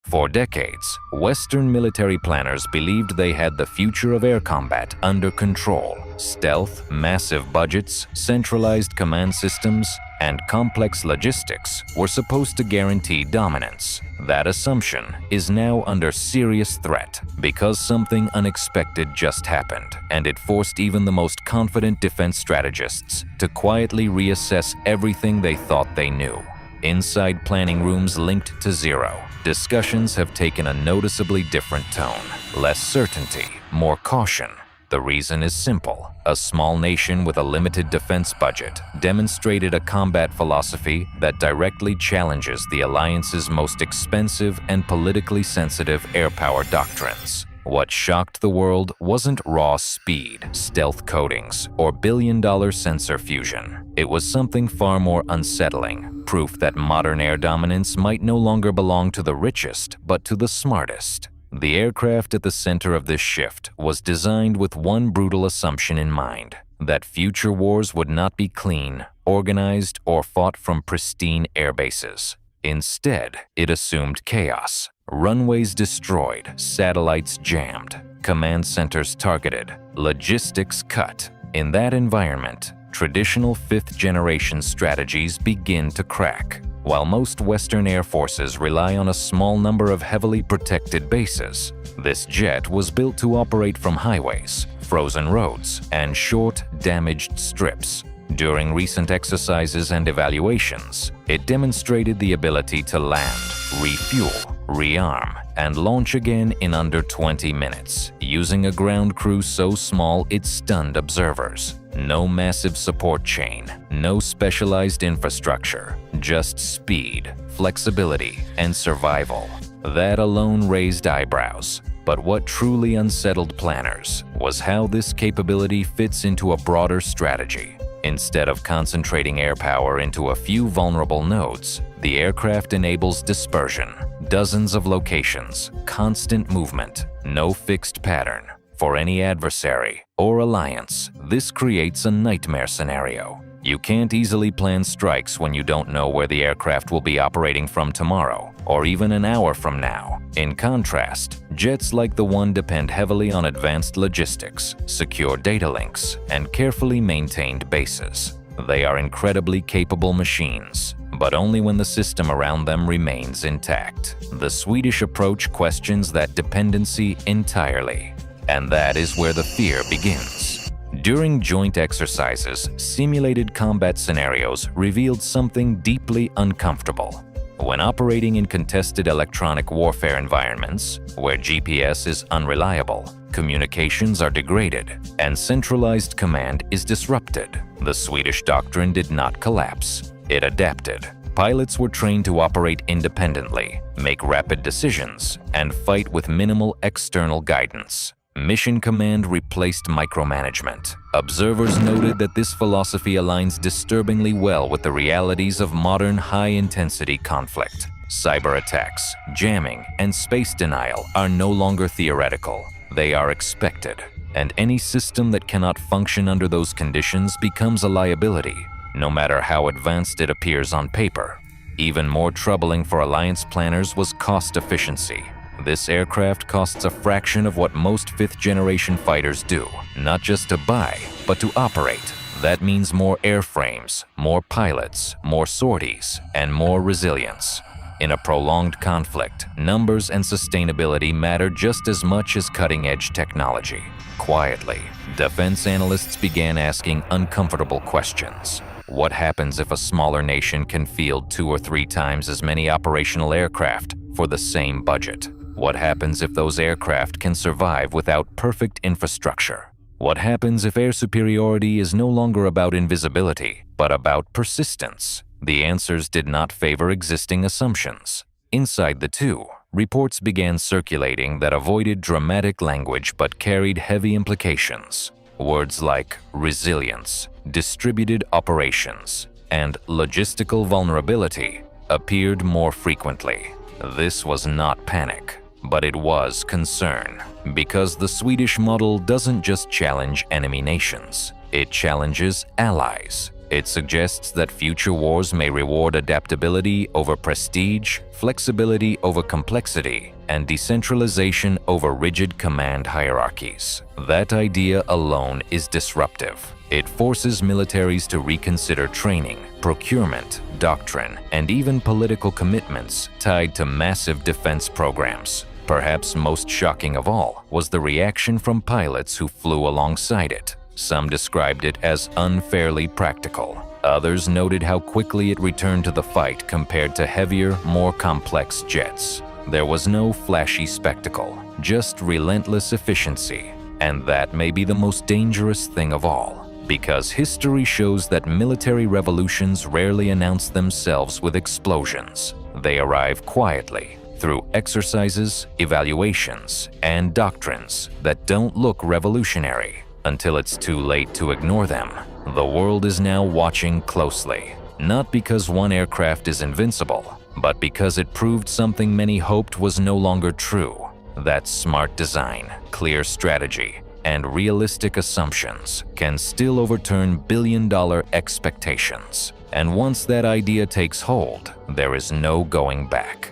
For decades, Western military planners believed they had the future of air combat under control. Stealth, massive budgets, centralized command systems, and complex logistics were supposed to guarantee dominance. That assumption is now under serious threat because something unexpected just happened, and it forced even the most confident defense strategists to quietly reassess everything they thought they knew. Inside planning rooms linked to zero, discussions have taken a noticeably different tone. Less certainty, more caution. The reason is simple. A small nation with a limited defense budget demonstrated a combat philosophy that directly challenges the alliance's most expensive and politically sensitive air power doctrines. What shocked the world wasn't raw speed, stealth coatings, or billion-dollar sensor fusion. It was something far more unsettling, proof that modern air dominance might no longer belong to the richest, but to the smartest. The aircraft at the center of this shift was designed with one brutal assumption in mind: that future wars would not be clean, organized, or fought from pristine airbases. Instead, it assumed chaos. Runways destroyed, satellites jammed, command centers targeted, logistics cut. In that environment, traditional fifth-generation strategies begin to crack. While most Western air forces rely on a small number of heavily protected bases, this jet was built to operate from highways, frozen roads, and short, damaged strips. During recent exercises and evaluations, it demonstrated the ability to land, refuel, rearm, and launch again in under 20 minutes, using a ground crew so small it stunned observers. No massive support chain, no specialized infrastructure, just speed, flexibility, and survival. That alone raised eyebrows. But what truly unsettled planners was how this capability fits into a broader strategy. Instead of concentrating air power into a few vulnerable nodes, the aircraft enables dispersion, dozens of locations, constant movement, no fixed pattern. For any adversary or alliance, this creates a nightmare scenario. You can't easily plan strikes when you don't know where the aircraft will be operating from tomorrow, or even an hour from now. In contrast, jets like the one depend heavily on advanced logistics, secure data links, and carefully maintained bases. They are incredibly capable machines, but only when the system around them remains intact. The Swedish approach questions that dependency entirely. And that is where the fear begins. During joint exercises, simulated combat scenarios revealed something deeply uncomfortable. When operating in contested electronic warfare environments, where GPS is unreliable, communications are degraded, and centralized command is disrupted, the Swedish doctrine did not collapse. It adapted. Pilots were trained to operate independently, make rapid decisions, and fight with minimal external guidance. Mission command replaced micromanagement. Observers noted that this philosophy aligns disturbingly well with the realities of modern high-intensity conflict. Cyber attacks, jamming, and space denial are no longer theoretical. They are expected. And any system that cannot function under those conditions becomes a liability, no matter how advanced it appears on paper. Even more troubling for alliance planners was cost efficiency. This aircraft costs a fraction of what most fifth-generation fighters do, not just to buy, but to operate. That means more airframes, more pilots, more sorties, and more resilience. In a prolonged conflict, numbers and sustainability matter just as much as cutting-edge technology. Quietly, defense analysts began asking uncomfortable questions. What happens if a smaller nation can field 2 or 3 times as many operational aircraft for the same budget? What happens if those aircraft can survive without perfect infrastructure? What happens if air superiority is no longer about invisibility, but about persistence? The answers did not favor existing assumptions. Inside the two, reports began circulating that avoided dramatic language but carried heavy implications. Words like resilience, distributed operations, and logistical vulnerability appeared more frequently. This was not panic, but it was concern, because the Swedish model doesn't just challenge enemy nations, it challenges allies. It suggests that future wars may reward adaptability over prestige, flexibility over complexity, and decentralization over rigid command hierarchies. That idea alone is disruptive. It forces militaries to reconsider training, procurement, doctrine, and even political commitments tied to massive defense programs. Perhaps most shocking of all was the reaction from pilots who flew alongside it. Some described it as unfairly practical. Others noted how quickly it returned to the fight compared to heavier, more complex jets. There was no flashy spectacle, just relentless efficiency. And that may be the most dangerous thing of all, because history shows that military revolutions rarely announce themselves with explosions. They arrive quietly, through exercises, evaluations, and doctrines that don't look revolutionary until it's too late to ignore them. The world is now watching closely, not because one aircraft is invincible, but because it proved something many hoped was no longer true. That smart design, clear strategy, and realistic assumptions can still overturn billion-dollar expectations. And once that idea takes hold, there is no going back.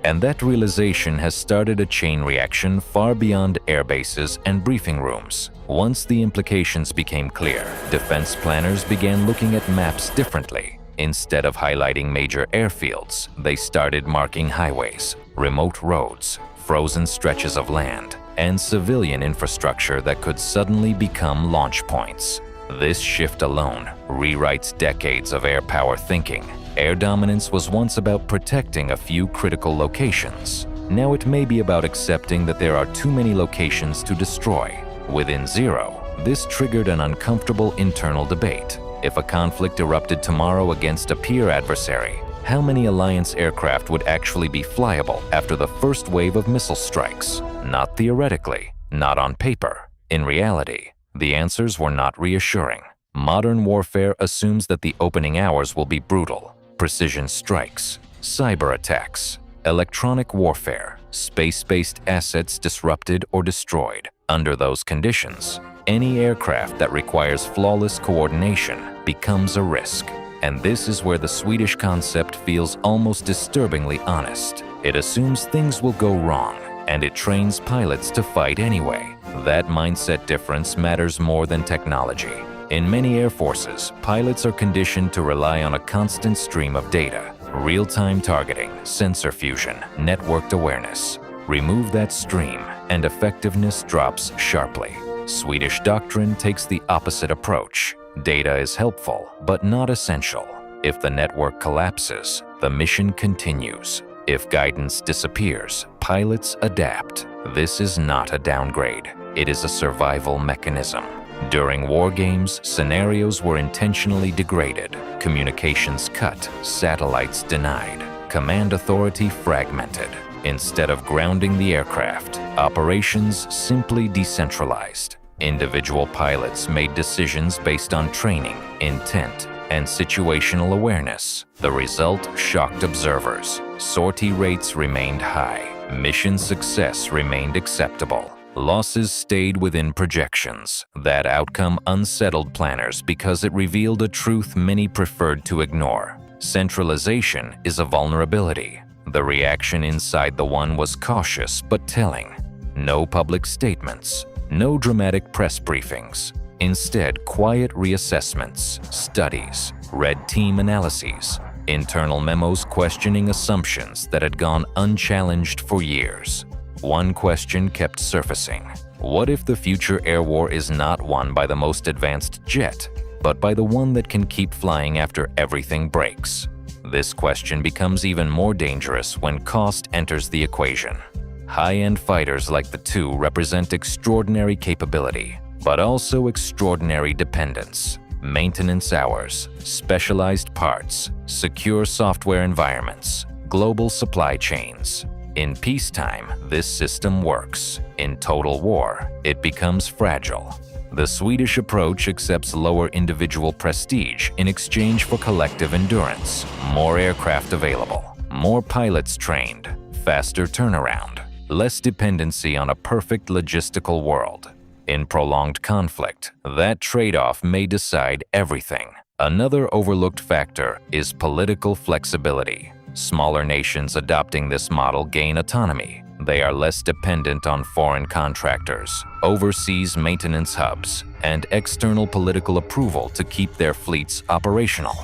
And that realization has started a chain reaction far beyond airbases and briefing rooms. Once the implications became clear, defense planners began looking at maps differently. Instead of highlighting major airfields, they started marking highways, remote roads, frozen stretches of land, and civilian infrastructure that could suddenly become launch points. This shift alone rewrites decades of air power thinking. Air dominance was once about protecting a few critical locations. Now it may be about accepting that there are too many locations to destroy. Within Zero, this triggered an uncomfortable internal debate. If a conflict erupted tomorrow against a peer adversary, how many Alliance aircraft would actually be flyable after the first wave of missile strikes? Not theoretically, not on paper. In reality, the answers were not reassuring. Modern warfare assumes that the opening hours will be brutal. Precision strikes, cyber attacks, electronic warfare, space-based assets disrupted or destroyed. Under those conditions, any aircraft that requires flawless coordination becomes a risk. And this is where the Swedish concept feels almost disturbingly honest. It assumes things will go wrong, and it trains pilots to fight anyway. That mindset difference matters more than technology. In many air forces, pilots are conditioned to rely on a constant stream of data, real-time targeting, sensor fusion, networked awareness. Remove that stream, and effectiveness drops sharply. Swedish doctrine takes the opposite approach. Data is helpful, but not essential. If the network collapses, the mission continues. If guidance disappears, pilots adapt. This is not a downgrade. It is a survival mechanism. During war games, scenarios were intentionally degraded, communications cut, satellites denied, command authority fragmented. Instead of grounding the aircraft, operations simply decentralized. Individual pilots made decisions based on training, intent, and situational awareness. The result shocked observers. Sortie rates remained high. Mission success remained acceptable. Losses stayed within projections. That outcome unsettled planners because it revealed a truth many preferred to ignore. Centralization is a vulnerability. The reaction inside the one was cautious but telling. No public statements, no dramatic press briefings. Instead, quiet reassessments, studies, red team analyses, internal memos questioning assumptions that had gone unchallenged for years. One question kept surfacing. What if the future air war is not won by the most advanced jet, but by the one that can keep flying after everything breaks? This question becomes even more dangerous when cost enters the equation. High-end fighters like the Tu represent extraordinary capability, but also extraordinary dependence. Maintenance hours, specialized parts, secure software environments, global supply chains. In peacetime, this system works. In total war, it becomes fragile. The Swedish approach accepts lower individual prestige in exchange for collective endurance, more aircraft available, more pilots trained, faster turnaround, less dependency on a perfect logistical world. In prolonged conflict, that trade-off may decide everything. Another overlooked factor is political flexibility. Smaller nations adopting this model gain autonomy. They are less dependent on foreign contractors, overseas maintenance hubs, and external political approval to keep their fleets operational.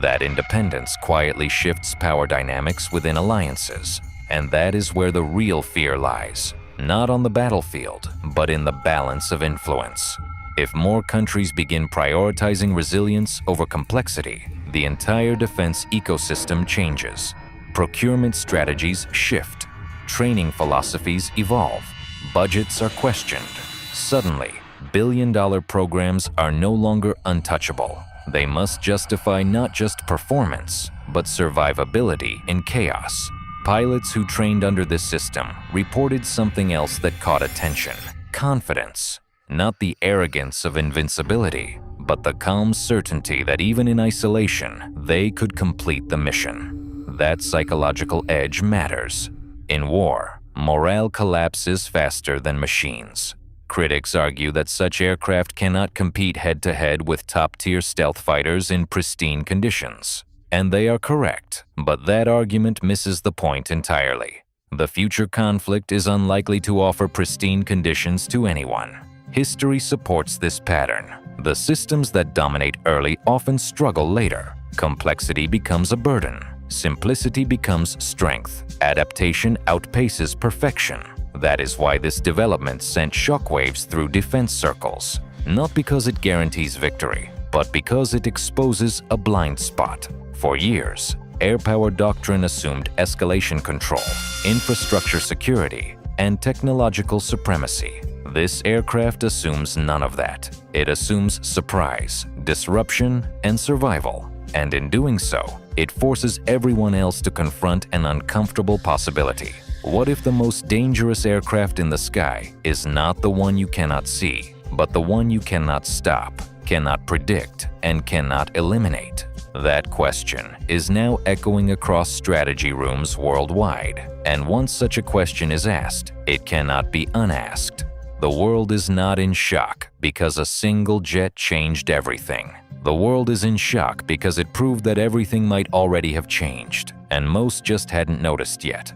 That independence quietly shifts power dynamics within alliances, and that is where the real fear lies, not on the battlefield, but in the balance of influence. If more countries begin prioritizing resilience over complexity, the entire defense ecosystem changes. Procurement strategies shift. Training philosophies evolve. Budgets are questioned. Suddenly, billion-dollar programs are no longer untouchable. They must justify not just performance, but survivability in chaos. Pilots who trained under this system reported something else that caught attention: confidence. Not the arrogance of invincibility, but the calm certainty that even in isolation, they could complete the mission. That psychological edge matters. In war, morale collapses faster than machines. Critics argue that such aircraft cannot compete head-to-head with top-tier stealth fighters in pristine conditions. And they are correct, but that argument misses the point entirely. The future conflict is unlikely to offer pristine conditions to anyone. History supports this pattern. The systems that dominate early often struggle later. Complexity becomes a burden. Simplicity becomes strength. Adaptation outpaces perfection. That is why this development sent shockwaves through defense circles. Not because it guarantees victory, but because it exposes a blind spot. For years, air power doctrine assumed escalation control, infrastructure security, and technological supremacy. This aircraft assumes none of that. It assumes surprise, disruption, and survival. And in doing so, it forces everyone else to confront an uncomfortable possibility. What if the most dangerous aircraft in the sky is not the one you cannot see, but the one you cannot stop, cannot predict, and cannot eliminate? That question is now echoing across strategy rooms worldwide. And once such a question is asked, it cannot be unasked. The world is not in shock because a single jet changed everything. The world is in shock because it proved that everything might already have changed, and most just hadn't noticed yet.